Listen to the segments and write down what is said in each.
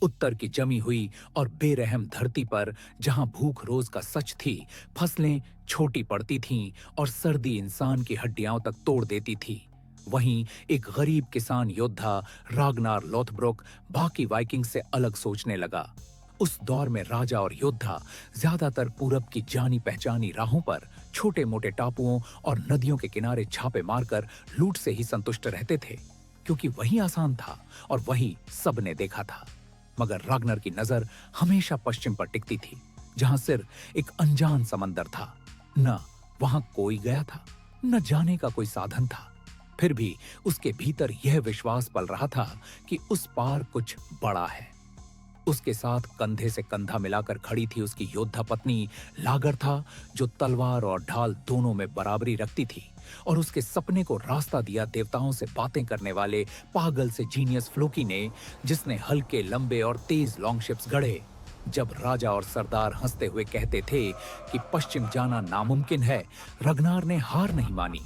उत्तर की जमी हुई और बेरहम धरती पर जहां भूख रोज का सच थी, फसलें छोटी पड़ती थीं और सर्दी इंसान की हड्डियां तक तोड़ देती थी, वहीं एक गरीब किसान योद्धा रागनार लोथब्रोक बाकी वाइकिंग से अलग सोचने लगा। उस दौर में राजा और योद्धा ज्यादातर पूरब की जानी पहचानी राहों पर छोटे मोटे टापुओं और नदियों के किनारे छापे मारकर लूट से ही संतुष्ट रहते थे, क्योंकि वही आसान था और वही सबने देखा था। मगर रागनर की नजर हमेशा पश्चिम पर टिकती थी, जहां सिर्फ एक अनजान समंदर था। न वहां कोई गया था, न जाने का कोई साधन था। फिर भी उसके भीतर यह विश्वास पल रहा था कि उस पार कुछ बड़ा है। उसके साथ कंधे से कंधा मिलाकर खड़ी थी उसकी योद्धा पत्नी लागर था, जो तलवार और ढाल दोनों में बराबरी रखती थी, और उसके सपने को रास्ता दिया देवताओं से बातें करने वाले पागल से जीनियस फ्लोकी ने, जिसने हल्के लंबे और तेज लॉन्गशिप्स गढ़े। जब राजा और सरदार हंसते हुए कहते थे कि पश्चिम जाना नामुमकिन है, रगनार ने हार नहीं मानी।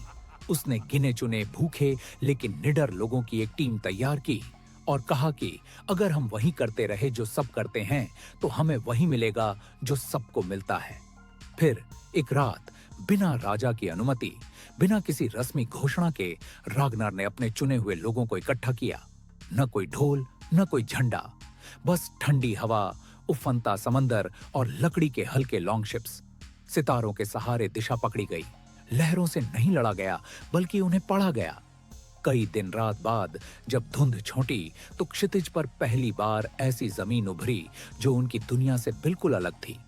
उसने गिने चुने भूखे लेकिन निडर लोगों की एक टीम तैयार की और कहा कि अगर हम वही करते रहे जो सब करते हैं, तो हमें वही मिलेगा जो सबको मिलता है। फिर एक रात बिना राजा की अनुमति, बिना किसी रस्मी घोषणा के, रागनार ने अपने चुने हुए लोगों को इकट्ठा किया। न कोई ढोल, न कोई झंडा, बस ठंडी हवा, उफनता समंदर और लकड़ी के हल्के लॉन्गशिप्स। सितारों के सहारे दिशा पकड़ी गई। लहरों से नहीं लड़ा गया, बल्कि उन्हें पढ़ा गया। कई दिन रात बाद जब धुंध छौंटी, तो क्षितिज पर पहली बार ऐसी जमीन उभरी जो उनकी दुनिया से बिल्कुल अलग थी।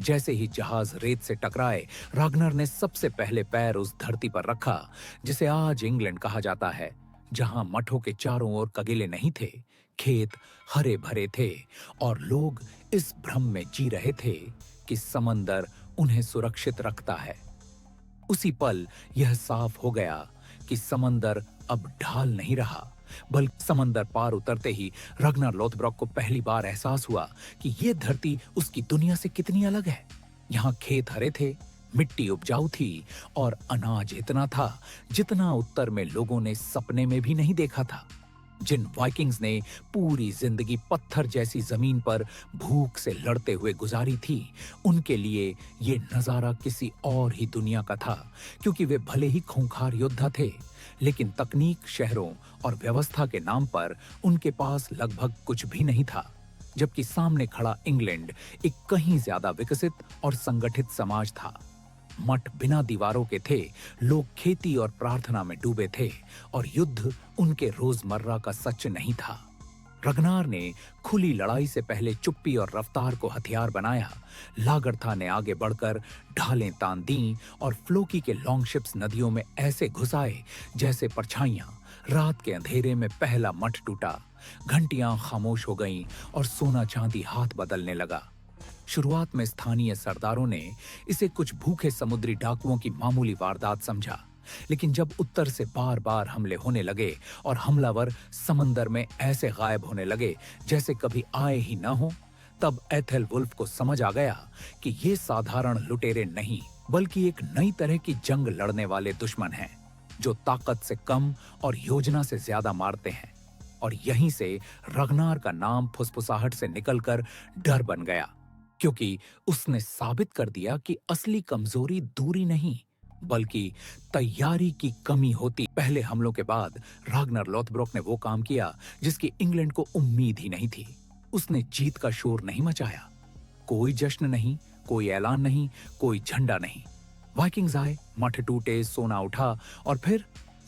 जैसे ही जहाज रेत से टकराए, रागनर ने सबसे पहले पैर उस धरती पर रखा जिसे आज इंग्लैंड कहा जाता है, जहां मठों के चारों ओर कगेले नहीं थे, खेत हरे भरे थे और लोग इस भ्रम में जी रहे थे कि समंदर उन्हें सुरक्षित रखता है। उसी पल यह साफ हो गया कि समंदर अब ढाल नहीं रहा, बल्कि समंदर पार उतरते ही रगनार लोथब्रोक को पहली बार एहसास हुआ कि यह धरती उसकी दुनिया से कितनी अलग है। यहाँ खेत हरे थे, मिट्टी उपजाऊ थी और अनाज इतना था जितना उत्तर में लोगों ने सपने में भी नहीं देखा था। जिन वाइकिंग्स ने पूरी जिंदगी पत्थर जैसी जमीन पर भूख से लड़ते हुए गुजारी थी, उनके लिए ये नजारा किसी और ही दुनिया का था, क्योंकि वे भले ही खूंखार योद्धा थे, लेकिन तकनीक, शहरों और व्यवस्था के नाम पर उनके पास लगभग कुछ भी नहीं था। जबकि सामने खड़ा इंग्लैंड एक कहीं ज्यादा विकसित और संगठित समाज था। मठ बिना दीवारों के थे, लोग खेती और प्रार्थना में डूबे थे और युद्ध उनके रोजमर्रा का सच नहीं था। रगनार ने खुली लड़ाई से पहले चुप्पी और रफ्तार को हथियार बनाया। लागरथा ने आगे बढ़कर ढालें तान दी और फ्लोकी के लॉन्गशिप्स नदियों में ऐसे घुसाए जैसे परछाइयां। रात के अंधेरे में पहला मठ टूटा, घंटियां खामोश हो गईं और सोना चांदी हाथ बदलने लगा। शुरुआत में स्थानीय सरदारों ने इसे कुछ भूखे समुद्री डाकुओं की मामूली वारदात समझा, लेकिन जब उत्तर से बार बार हमले होने लगे और हमलावर समंदर में ऐसे गायब होने लगे जैसे कभी आए ही न हो, तब एथेल वुल्फ को समझ आ गया कि ये साधारण लुटेरे नहीं, बल्कि एक नई तरह की जंग लड़ने वाले दुश्मन हैं, जो ताकत से कम और योजना से ज्यादा मारते हैं। और यहीं से रगनार का नाम फुसफुसाहट से निकलकर डर बन गया, क्योंकि उसने साबित कर दिया कि असली कमजोरी दूरी नहीं, बल्कि तैयारी की कमी होती। पहले हमलों के बाद रागनार लोथब्रोक ने वो काम किया जिसकी इंग्लैंड को उम्मीद ही नहीं थी। उसने जीत का शोर नहीं मचाया। कोई जश्न नहीं, कोई ऐलान नहीं, कोई झंडा नहीं। वाइकिंग्स आए, मठ टूटे, सोना उठा और फिर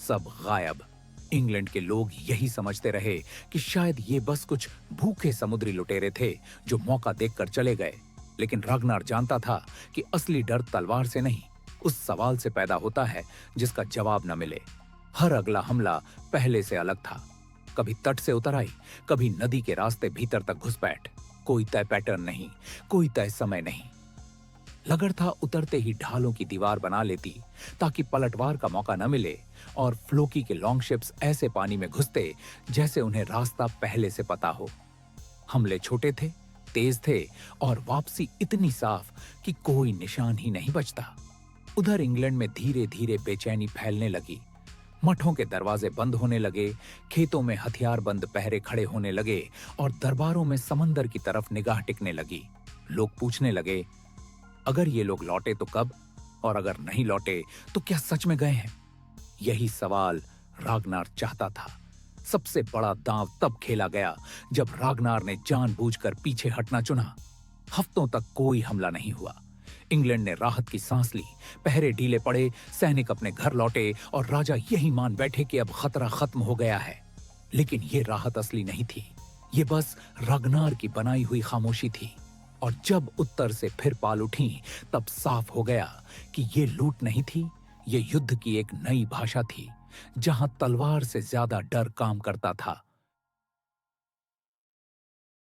सब गायब। इंग्लैंड के लोग यही समझते रहे कि शायद ये बस कुछ भूखे समुद्री लुटेरे थे जो मौका देखकर चले गए। लेकिन रागनार जानता था कि असली डर तलवार से नहीं, उस सवाल से पैदा होता है जिसका जवाब न मिले। हर अगला हमला पहले से अलग था। कभी तट से उतर आई, कभी नदी के रास्ते भीतर तक घुसपैठ। कोई तय पैटर्न नहीं, कोई तय समय नहीं। लगरथा उतरते ही ढालों की दीवार बना लेती ताकि पलटवार का मौका न मिले, और फ्लोकी के लॉन्गशिप्स ऐसे पानी में घुसते जैसे उन्हें रास्ता पहले से पता हो। हमले छोटे थे, तेज थे और वापसी इतनी साफ कि कोई निशान ही नहीं बचता। उधर इंग्लैंड में धीरे धीरे बेचैनी फैलने लगी। मठों के दरवाजे बंद होने लगे, खेतों में हथियारबंद पहरे खड़े होने लगे और दरबारों में समंदर की तरफ निगाह टिकने लगी। लोग पूछने लगे, अगर ये लोग लौटे तो कब, और अगर नहीं लौटे तो क्या सच में गए हैं? यही सवाल रागनार चाहता था। सबसे बड़ा दांव तब खेला गया जब रागनार ने जानबूझकर पीछे हटना चुना। हफ्तों तक कोई हमला नहीं हुआ। इंग्लैंड ने राहत की सांस ली, पहरे ढीले पड़े, सैनिक अपने घर लौटे और राजा यही मान बैठे कि अब खतरा खत्म हो गया है। लेकिन ये राहत असली नहीं थी, ये बस रागनार की बनाई हुई खामोशी थी। और जब उत्तर से फिर पाल उठी, तब साफ हो गया कि ये लूट नहीं थी, ये युद्ध की एक नई भाषा थी, जहां तलवार से ज्यादा डर काम करता था।